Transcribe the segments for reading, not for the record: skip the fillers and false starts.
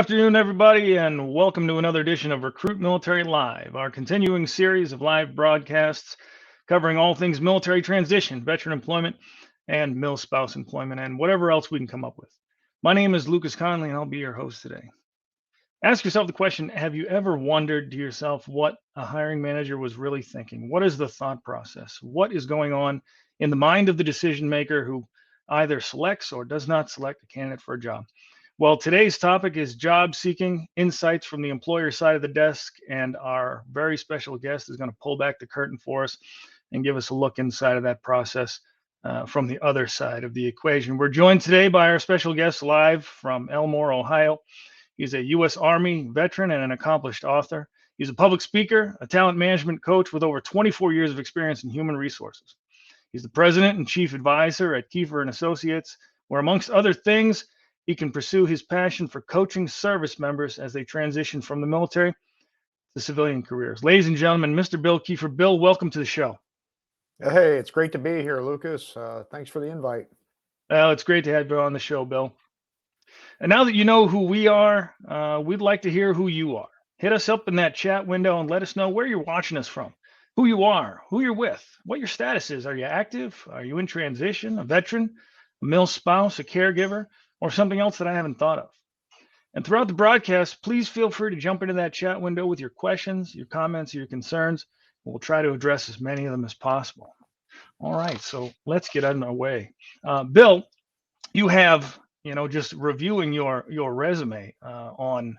afternoon, everybody, and welcome to another edition of Recruit Military Live, our continuing series of live broadcasts covering all things military transition, veteran employment, and mil spouse employment, and whatever else we can come up with. My name is Lucas Connolly, and I'll be your host today. Ask yourself the question, have you ever wondered to yourself what a hiring manager was really thinking? What is the thought process? What is going on in the mind of the decision maker who either selects or does not select a candidate for a job? Well, today's topic is job seeking insights from the employer side of the desk, and our very special guest is going to pull back the curtain for us and give us a look inside of that process from the other side of the equation. We're joined today by our special guest live from Elmore, Ohio. He's a U.S. Army veteran and an accomplished author. He's a public speaker, a talent management coach with over 24 years of experience in human resources. He's the president and chief advisor at Kieffer and Associates, where amongst other things, he can pursue his passion for coaching service members as they transition from the military to civilian careers. Ladies and gentlemen, Mr. Bill Keefer. Bill, welcome to the show. Hey, it's great to be here, Lucas. Thanks for the invite. Well, it's great to have you on the show, Bill. And now that you know who we are, we'd like to hear who you are. Hit us up in that chat window and let us know where you're watching us from, who you are, who you're with, what your status is. Are you active? Are you in transition, a veteran, a mil spouse, a caregiver, or something else that I haven't thought of? And throughout the broadcast, please feel free to jump into that chat window with your questions, your comments, your concerns. We'll try to address as many of them as possible. All right, so let's get on our way. Bill, you have, just reviewing your resume on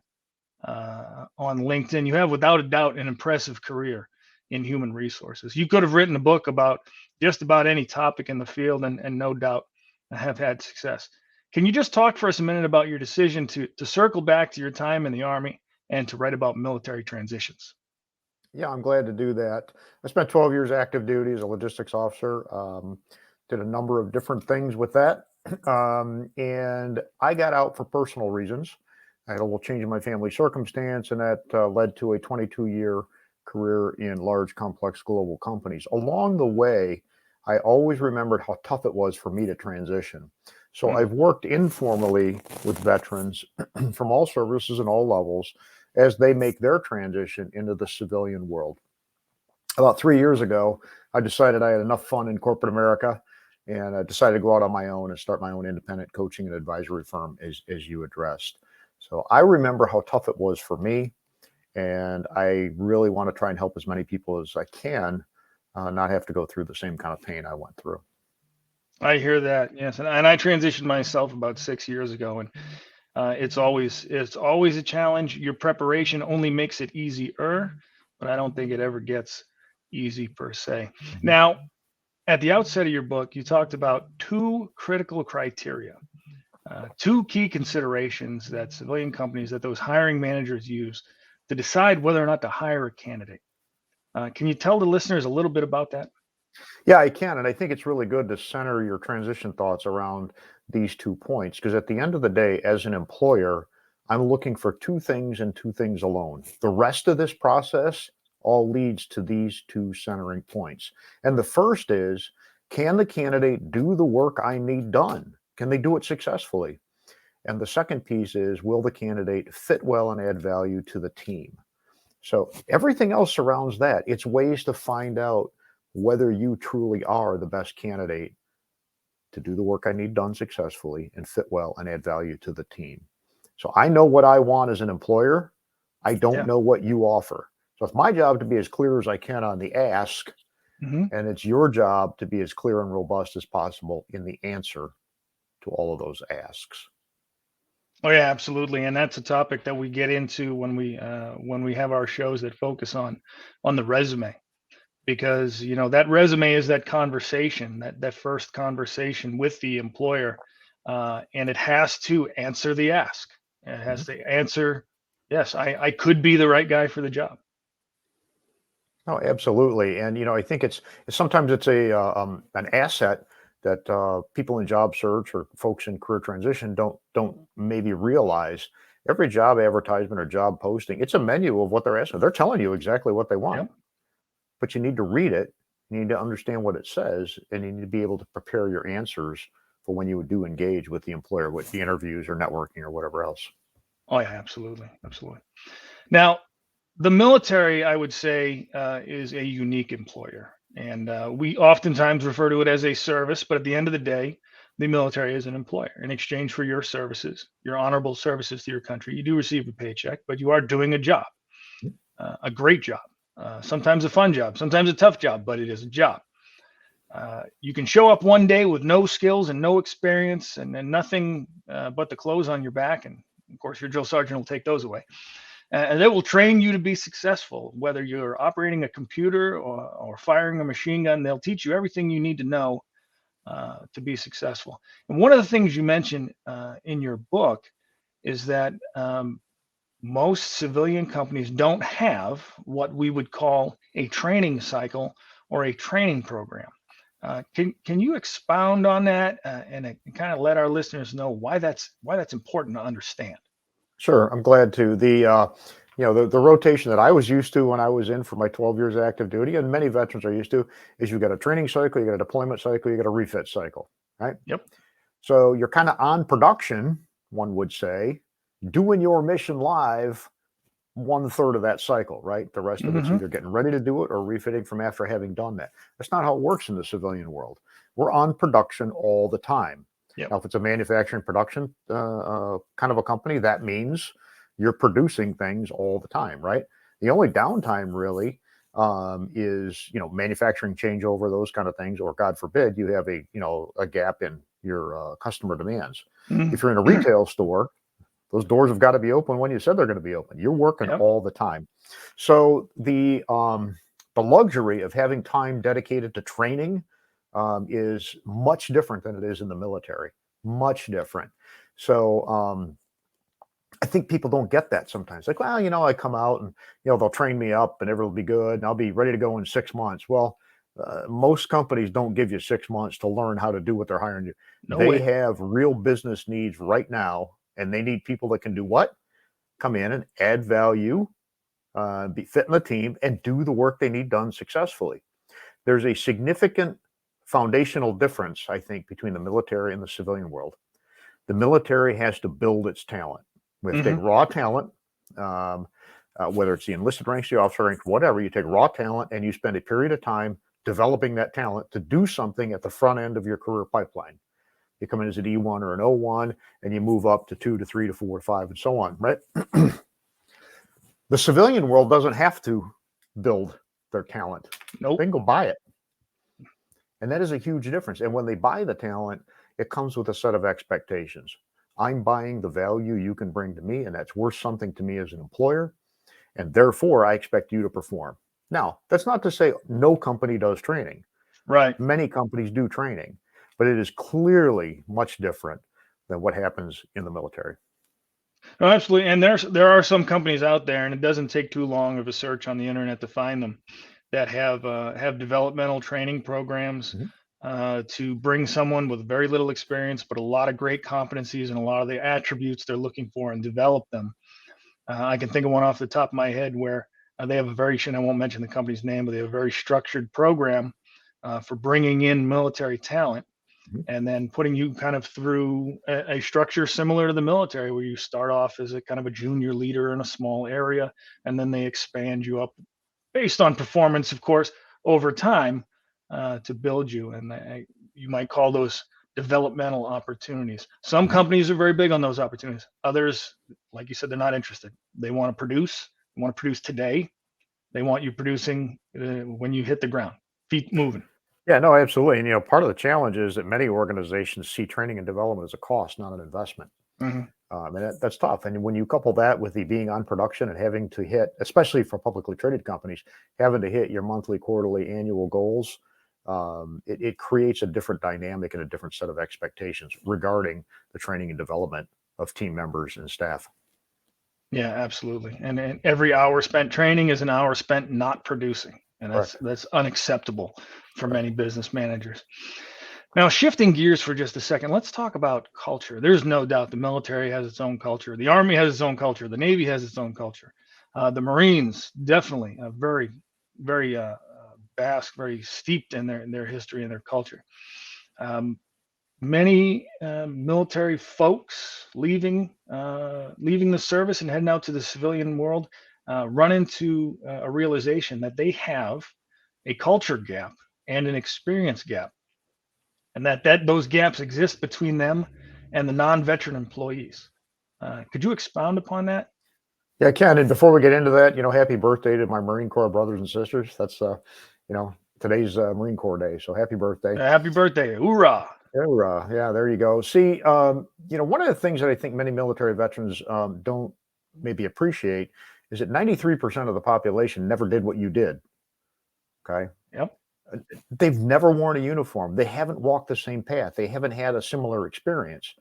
LinkedIn, you have without a doubt an impressive career in human resources. You could have written a book about just about any topic in the field and no doubt have had success. Can you just talk for us a minute about your decision to circle back to your time in the Army and to write about military transitions? Yeah, I'm glad to do that. I spent 12 years active duty as a logistics officer, did a number of different things with that. And I got out for personal reasons. I had a little change in my family circumstance, and that led to a 22-year career in large, complex global companies. Along the way, I always remembered how tough it was for me to transition. So I've worked informally with veterans from all services and all levels as they make their transition into the civilian world. About 3 years ago, I decided I had enough fun in corporate America, and I decided to go out on my own and start my own independent coaching and advisory firm, as you addressed. So I remember how tough it was for me, and I really want to try and help as many people as I can not have to go through the same kind of pain I went through. I hear that, yes, and I transitioned myself about 6 years ago, and it's always a challenge. Your preparation only makes it easier, but I don't think it ever gets easy per se. Now, at the outset of your book, you talked about two critical criteria, two key considerations that civilian companies, that those hiring managers use to decide whether or not to hire a candidate. Can you tell the listeners a little bit about that? Yeah, I can. And I think it's really good to center your transition thoughts around these 2 points, because at the end of the day, as an employer, I'm looking for two things and two things alone. The rest of this process all leads to these two centering points. And the first is, can the candidate do the work I need done? Can they do it successfully? And the second piece is, will the candidate fit well and add value to the team? So everything else surrounds that. It's ways to find out whether you truly are the best candidate to do the work I need done successfully and fit well and add value to the team. So I know what I want as an employer. I don't know what you offer. So it's my job to be as clear as I can on the ask, and it's your job to be as clear and robust as possible in the answer to all of those asks. Oh yeah, absolutely, and that's a topic that we get into when we have our shows that focus on the resume. Because that resume is that conversation, that first conversation with the employer, and it has to answer the ask. It has to answer, yes, I could be the right guy for the job. Oh, absolutely. And I think it's sometimes it's an asset that people in job search or folks in career transition don't maybe realize. Every job advertisement or job posting, it's a menu of what they're asking. They're telling you exactly what they want. Yep. But you need to read it, you need to understand what it says, and you need to be able to prepare your answers for when you do engage with the employer, with the interviews or networking or whatever else. Oh yeah, absolutely, absolutely. Now, the military, I would say, is a unique employer, and we oftentimes refer to it as a service. But at the end of the day, the military is an employer. In exchange for your services, your honorable services to your country, you do receive a paycheck, but you are doing a job, a great job, sometimes a fun job, sometimes a tough job, but it is a job. You can show up one day with no skills and no experience and nothing but the clothes on your back, and of course, your drill sergeant will take those away. And they will train you to be successful, whether you're operating a computer or firing a machine gun. They'll teach you everything you need to know to be successful. And one of the things you mentioned in your book is that most civilian companies don't have what we would call a training cycle or a training program. Can you expound on that and kind of let our listeners know why that's important to understand? Sure, I'm glad to. The rotation that I was used to when I was in for my 12 years of active duty, and many veterans are used to, is you've got a training cycle, you got a deployment cycle, you got a refit cycle, right? Yep. So you're kind of on production, one would say, doing your mission live 1/3 of that cycle, right? The rest of it's Mm-hmm. either getting ready to do it or refitting from after having done that. That's not how it works in the civilian world. We're on production all the time. Yep. Now, if it's a manufacturing production kind of a company, that means you're producing things all the time, right? The only downtime really is manufacturing changeover, those kind of things, or God forbid you have a gap in your customer demands. If you're in a Mm-hmm. retail store, those doors have got to be open when you said they're going to be open. You're working Yep. all the time. So the luxury of having time dedicated to training is much different than it is in the military. Much different. So I think people don't get that sometimes. Like, well, I come out and they'll train me up and everything will be good and I'll be ready to go in 6 months. Well, most companies don't give you 6 months to learn how to do what they're hiring you. No They way. have real business needs right now, and they need people that can do what? Come in and add value, be fit in the team, and do the work they need done successfully. There's a significant foundational difference, I think, between the military and the civilian world. The military has to build its talent. We have to Mm-hmm. take raw talent, whether it's the enlisted ranks, the officer ranks, whatever. You take raw talent and you spend a period of time developing that talent to do something at the front end of your career pipeline. You come in as an E1 or an O1, and you move up to 2 to 3 to 4 to 5, and so on, right? The civilian world doesn't have to build their talent. Nope. They can go buy it. And that is a huge difference. And when they buy the talent, it comes with a set of expectations. I'm buying the value you can bring to me, and that's worth something to me as an employer. And therefore, I expect you to perform. Now, that's not to say no company does training. Right. Many companies do training, but it is clearly much different than what happens in the military. No, absolutely. And there are some companies out there, and it doesn't take too long of a search on the internet to find them that have developmental training programs Mhm. to bring someone with very little experience, but a lot of great competencies and a lot of the attributes they're looking for and develop them. I can think of one off the top of my head where they have a very, and I won't mention the company's name, but they have a very structured program for bringing in military talent Mhm. and then putting you kind of through a structure similar to the military where you start off as a kind of a junior leader in a small area and then they expand you up based on performance, of course, over time to build you. And you might call those developmental opportunities. Some companies are very big on those opportunities. Others, like you said, they're not interested. They want to produce. They want to produce today. They want you producing when you hit the ground, feet moving. Yeah, no, absolutely. And part of the challenge is that many organizations see training and development as a cost, not an investment. Mm-hmm. And that's tough. And when you couple that with the being on production and having to hit, especially for publicly traded companies, having to hit your monthly, quarterly, annual goals, it creates a different dynamic and a different set of expectations regarding the training and development of team members and staff. Yeah, absolutely. And every hour spent training is an hour spent not producing, and Correct. that's unacceptable for Correct. many business managers. Now, shifting gears for just a second, let's talk about culture. There's no doubt the military has its own culture, the Army has its own culture, the Navy has its own culture, the Marines definitely very, very vast, very steeped in their history and their culture. Um, many military folks leaving the service and heading out to the civilian world run into a realization that they have a culture gap and an experience gap, and that those gaps exist between them and the non-veteran employees. Could you expound upon that? Yeah, Ken. And before we get into that, happy birthday to my Marine Corps brothers and sisters. That's today's Marine Corps Day, so happy birthday. Happy birthday! Hoorah! Yeah, there you go. See, one of the things that I think many military veterans don't maybe appreciate is that 93% of the population never did what you did. Okay. Yep. They've never worn a uniform. They haven't walked the same path. They haven't had a similar experience.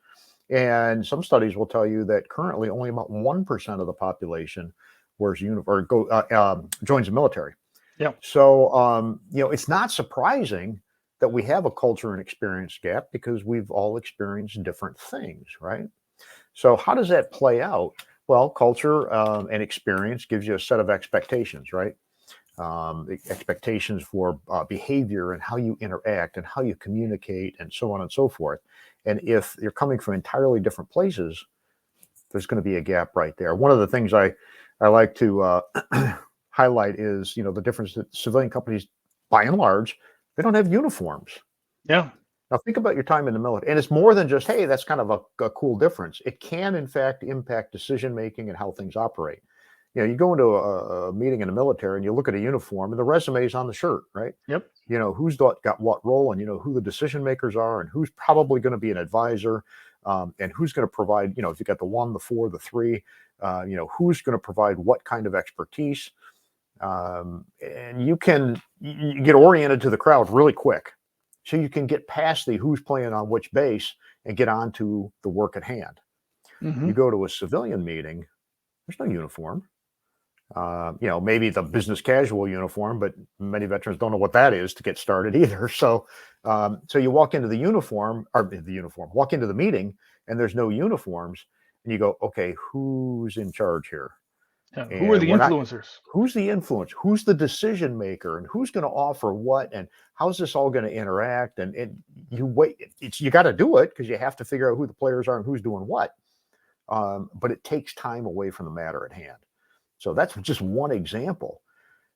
And some studies will tell you that currently only about 1% of the population wears uniform or joins the military. Yeah. So, it's not surprising that we have a culture and experience gap because we've all experienced different things, right? So how does that play out? Well, culture and experience gives you a set of expectations, right? Expectations for behavior and how you interact and how you communicate and so on and so forth. And if you're coming from entirely different places, there's going to be a gap right there. One of the things I like to highlight is, the difference that civilian companies, by and large, they don't have uniforms. Yeah. Now think about your time in the military, and it's more than just, hey, that's kind of a cool difference. It can, in fact, impact decision making and how things operate. You go into a meeting in the military and you look at a uniform and the resume is on the shirt, right? Yep. Who's got what role, and who the decision makers are, and who's probably going to be an advisor, and who's going to provide, if you got the 1, the 4, the 3, who's going to provide what kind of expertise. And you get oriented to the crowd really quick. So you can get past the who's playing on which base and get on to the work at hand. Mm-hmm. You go to a civilian meeting, there's no uniform. Maybe the business casual uniform, but many veterans don't know what that is to get started either. So you walk into walk into the meeting and there's no uniforms, and you go, okay, who's in charge here? Yeah. Who are the influencers? Who's the influence? Who's the decision maker? And who's going to offer what? And how's this all going to interact? And you got to do it because you have to figure out who the players are and who's doing what. But it takes time away from the matter at hand. So that's just one example.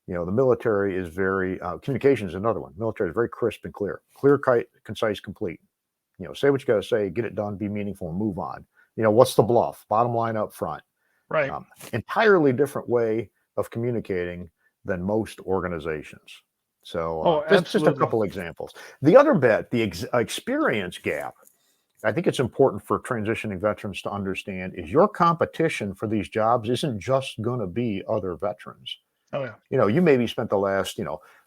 The military is very, communication is another one. Military is very crisp and clear, concise, complete. Say what you got to say, get it done, be meaningful, and move on. What's the bluff? Bottom line up front. Right. Entirely different way of communicating than most organizations. So just a couple examples. The other bit, the experience gap, I think it's important for transitioning veterans to understand is your competition for these jobs isn't just going to be other veterans. Oh, yeah. You maybe spent the last,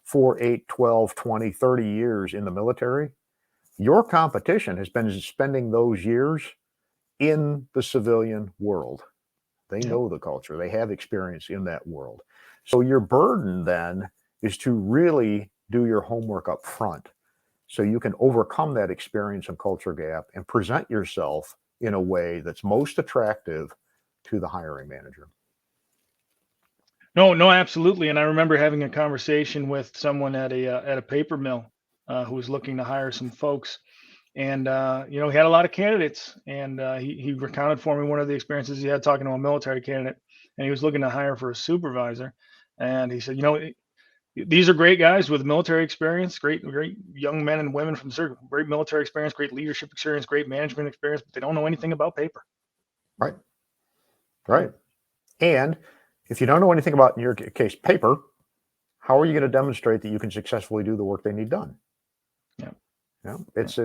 4, 8, 12, 20, 30 years in the military. Your competition has been spending those years in the civilian world. They know the culture. They have experience in that world. So your burden then is to really do your homework up front so you can overcome that experience and culture gap and present yourself in a way that's most attractive to the hiring manager. No, absolutely. And I remember having a conversation with someone at a paper mill who was looking to hire some folks. And, he had a lot of candidates, and he recounted for me one of the experiences he had talking to a military candidate, and he was looking to hire for a supervisor. And he said, these are great guys with military experience, great young men and women from the great military experience, great leadership experience, great management experience, but they don't know anything about paper. Right. And if you don't know anything about, in your case, paper, how are you going to demonstrate that you can successfully do the work they need done? It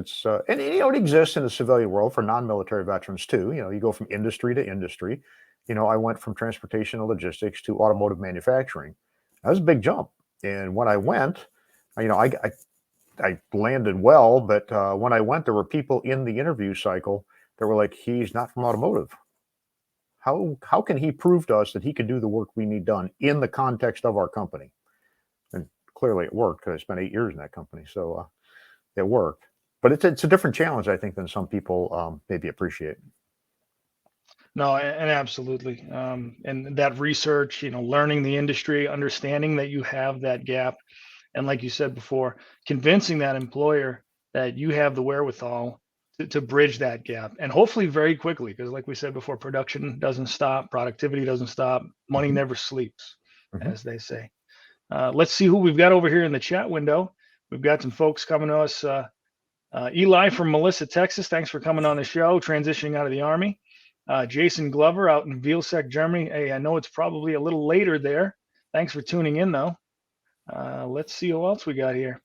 exists in the civilian world for non-military veterans too. You go from industry to industry. I went from transportation and logistics to automotive manufacturing. That was a big jump. And when I went, I landed well, but when I went, there were people in the interview cycle that were like, he's not from automotive. How can he prove to us that he can do the work we need done in the context of our company? And clearly it worked because I spent 8 years in that company. So it worked, but it's a different challenge, I think, than some people maybe appreciate. No, and absolutely. And that research, learning the industry, understanding that you have that gap. And like you said before, convincing that employer that you have the wherewithal to bridge that gap, and hopefully very quickly, because like we said before, production doesn't stop, productivity doesn't stop, money Mhm. never sleeps, Mhm. as they say. Let's see who we've got over here in the chat window. We've got some folks coming to us. Eli from Melissa, Texas. Thanks for coming on the show, transitioning out of the Army. Jason Glover out in Vielseck, Germany. Hey, I know it's probably a little later there. Thanks for tuning in, though. Let's see who else we got here.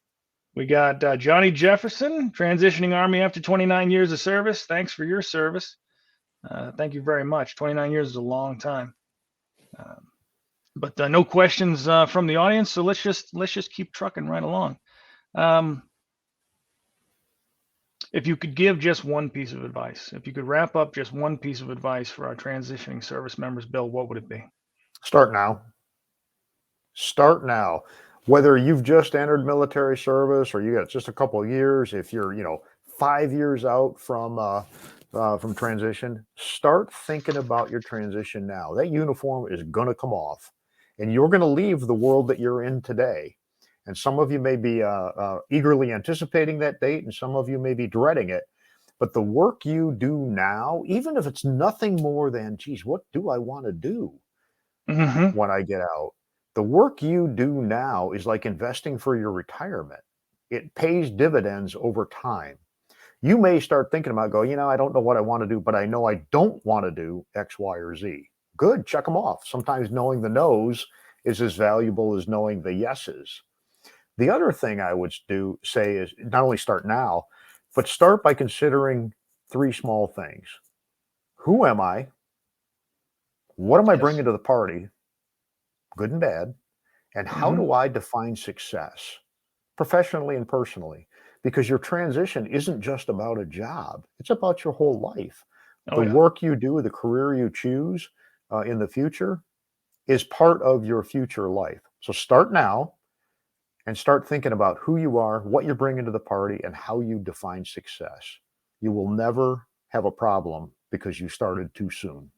We got Johnny Jefferson, transitioning Army after 29 years of service. Thanks for your service. Thank you very much. 29 years is a long time. But no questions from the audience, so let's just keep trucking right along. If you could give just one piece of advice, if you could wrap up just one piece of advice for our transitioning service members, Bill, what would it be? Start now. Start now. Whether you've just entered military service or you got just a couple of years, if you're 5 years out from transition, start thinking about your transition now. That uniform is going to come off, and you're going to leave the world that you're in today. And some of you may be eagerly anticipating that date, and some of you may be dreading it. But the work you do now, even if it's nothing more than, geez, what do I want to do when I get out? The work you do now is like investing for your retirement. It pays dividends over time. You may start thinking about I don't know what I want to do, but I know I don't want to do X, Y, or Z. Good, check them off. Sometimes knowing the no's is as valuable as knowing the yeses. The other thing I would say is not only start now, but start by considering 3 small things. Who am I? What am I bringing to the party, good and bad? And how do I define success professionally and personally? Because your transition isn't just about a job. It's about your whole life. The work you do, the career you choose in the future is part of your future life. So start now and start thinking about who you are, what you're bringing to the party, and how you define success. You will never have a problem because you started too soon.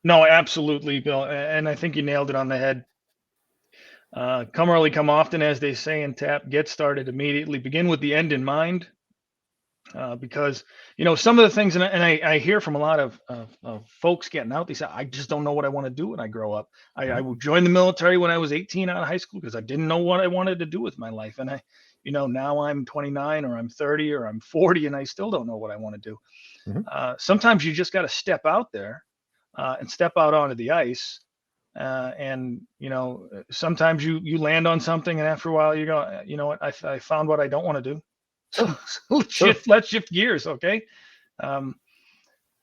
No, absolutely, Bill. And I think you nailed it on the head. Come early, come often, as they say in TAP. Get started immediately. Begin with the end in mind. Because some of the things, and I hear from a lot of folks getting out, they say, I just don't know what I want to do when I grow up. I joined the military when I was 18 out of high school because I didn't know what I wanted to do with my life. And now I'm 29 or I'm 30 or I'm 40 and I still don't know what I want to do. Sometimes you just got to step out there and step out onto the ice. And sometimes you land on something, and after a while you go, you know what, I found what I don't want to do. So let's shift gears, okay? So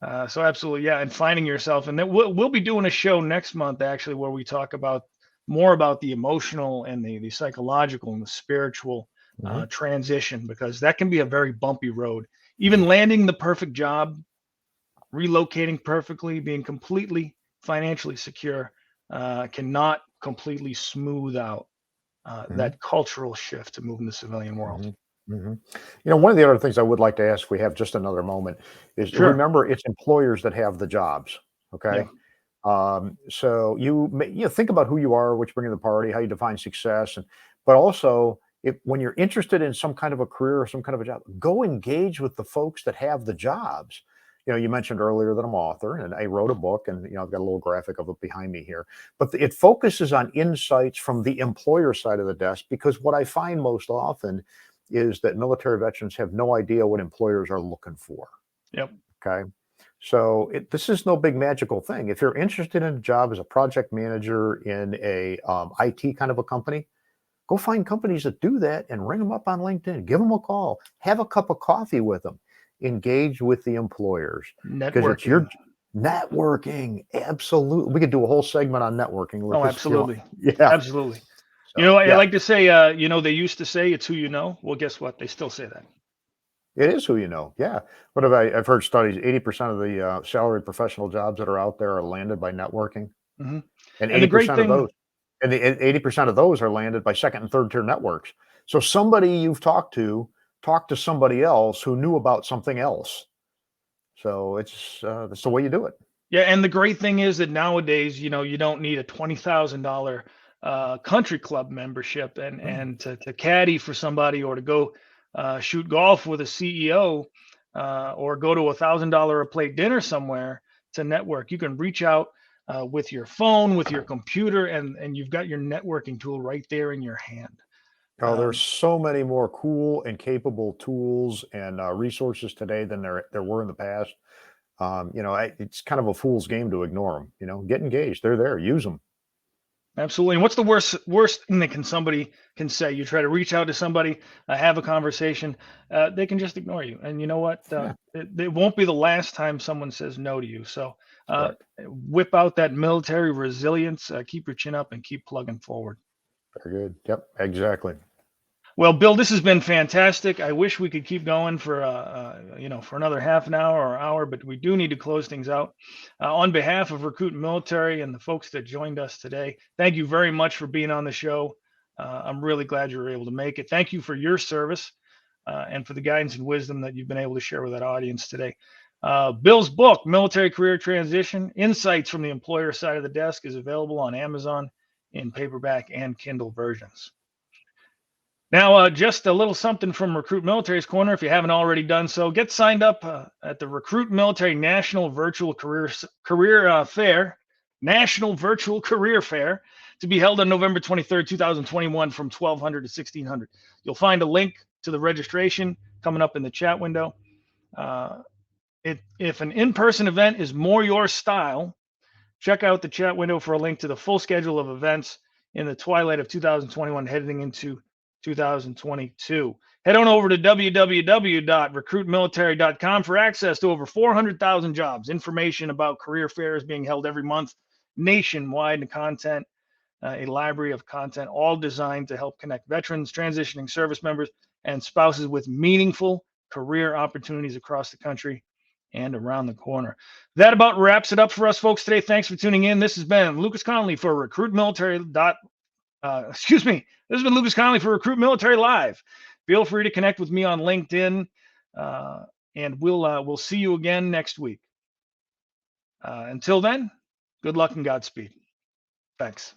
absolutely, yeah, and finding yourself, and then we'll be doing a show next month actually where we talk about more about the emotional and the psychological and the spiritual transition, because that can be a very bumpy road. Even landing the perfect job, relocating perfectly, being completely financially secure cannot completely smooth out that cultural shift to move in the civilian world. One of the other things I would like to ask, if we have just another moment, is remember it's employers that have the jobs. Okay. So you think about who you are, what you bring to the party, how you define success, but also when you're interested in some kind of a career or some kind of a job, go engage with the folks that have the jobs. You mentioned earlier that I'm an author and I wrote a book, and I've got a little graphic of it behind me here, but it focuses on insights from the employer side of the desk, because what I find most often is that military veterans have no idea what employers are looking for. Okay. So this is no big magical thing. If you're interested in a job as a project manager in a IT kind of a company, go find companies that do that and ring them up on LinkedIn. Give them a call. Have a cup of coffee with them. Engage with the employers. Because it's your networking. Absolutely. We could do a whole segment on networking. Oh, absolutely. Absolutely. So, I like to say, they used to say it's who you know. Well, guess what? They still say that. It is who you know. Yeah. What have I've heard studies, 80% of the salaried professional jobs that are out there are landed by networking. And 80% of those, and the 80% of those are landed by second and third tier networks. So somebody you've talked to somebody else who knew about something else. So that's the way you do it. Yeah. And the great thing is that nowadays, you don't need a $20,000 country club membership and to caddy for somebody or to go shoot golf with a CEO, or go to $1,000 a plate dinner somewhere to network. You can reach out with your phone, with your computer, and you've got your networking tool right there in your hand. Oh, there's Um, so many more cool and capable tools and resources today than there were in the past. It's kind of a fool's game to ignore them. Get engaged. They're there. Use them. Absolutely. And what's the worst thing that somebody can say? You try to reach out to somebody, have a conversation, they can just ignore you. And you know what? Yeah, It won't be the last time someone says no to you. So correct. whip out that military resilience, keep your chin up, and keep plugging forward. Very good. Yep, exactly. Well, Bill, this has been fantastic. I wish we could keep going for for another half an hour or hour, but we do need to close things out. On behalf of Recruit Military and the folks that joined us today, thank you very much for being on the show. I'm really glad you were able to make it. Thank you for your service and for the guidance and wisdom that you've been able to share with that audience today. Bill's book, Military Career Transition: Insights from the Employer Side of the Desk, is available on Amazon in paperback and Kindle versions. Now, just a little something from Recruit Military's Corner. If you haven't already done so, get signed up at the Recruit Military National Virtual Career Fair, National Virtual Career Fair, to be held on November 23rd, 2021, from 1200 to 1600. You'll find a link to the registration coming up in the chat window. If an in-person event is more your style, check out the chat window for a link to the full schedule of events in the twilight of 2021 heading into 2022. Head on over to www.recruitmilitary.com for access to over 400,000 jobs, information about career fairs being held every month nationwide, and content, a library of content, all designed to help connect veterans, transitioning service members, and spouses with meaningful career opportunities across the country and around the corner. That about wraps it up for us folks today. Thanks for tuning in. This has been Lucas Connolly for This has been Lucas Connolly for Recruit Military Live. Feel free to connect with me on LinkedIn, and we'll see you again next week. Until then, good luck and Godspeed. Thanks.